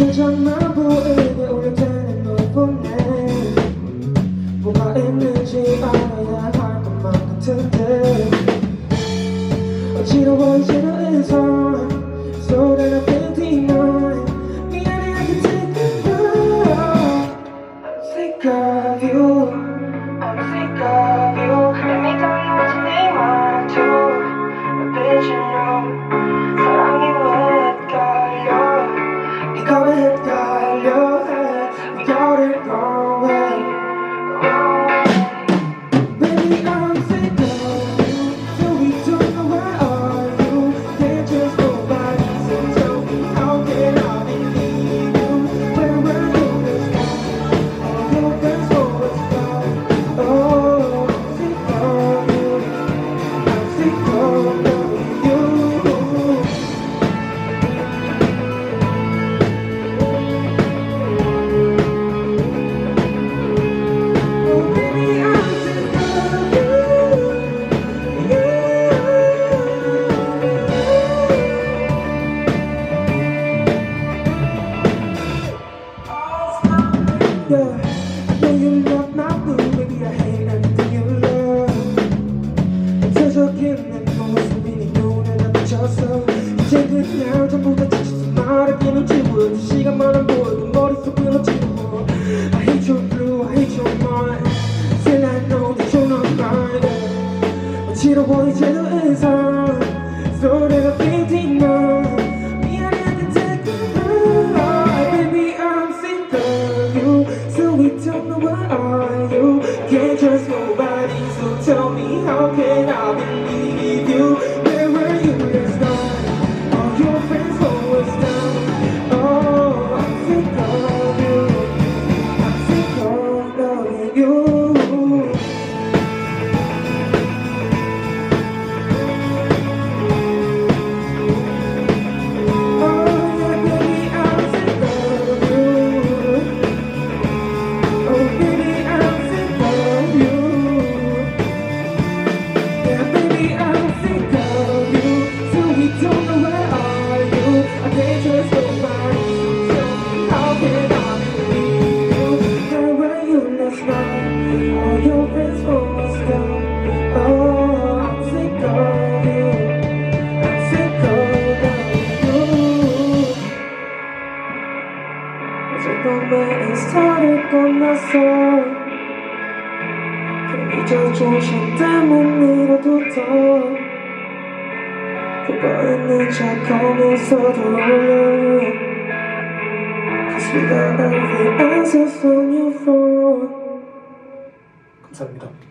표정만 보이게 올려대는 널 보내. 뭐가 있는지 알아야 할 것만 같은데 어지러워 이제는 의사 소리가 끊기면 미안해 I can take it back. I'm sick of you, I'm sick of you. 내 믿음이 내 말투 빛으로 사랑이 왜 헷갈려 네가 왜 헷갈려 We got it wrong way. Baby I'm sick of you so we don't know where are you. Can't trust nobody so tell me how can I believe you. Where were you this time? All your friends told us about. Oh I'm sick of you, I'm sick of you. Yeah, I know you love my blue, baby I hate everything you love. 대적인 내 모습이 네 눈에 나 비쳤어. 이제 그냥 전부 다 지쳤어. 말하기는 지워 두 시간만 안 보여도 머릿속으로 지워. I hate your blue, I hate your mind. Still I know that you're not mine. 어지러워 이제는 의사 소리가 핑핑나. 미안해 I can take it back. Baby I'm sick of you so we don't know where are you. Can't trust nobody so tell me how can I believe you. Where were you last night? All your friends hold us down. Oh I'm sick of you, I'm sick of loving you. 어젯밤에 인스타를 끝났어. 괜히 저 조심 때문이라도 더 그거 있는 척하면서도 올려. Cause we got all the answers on your phone. 감사합니다.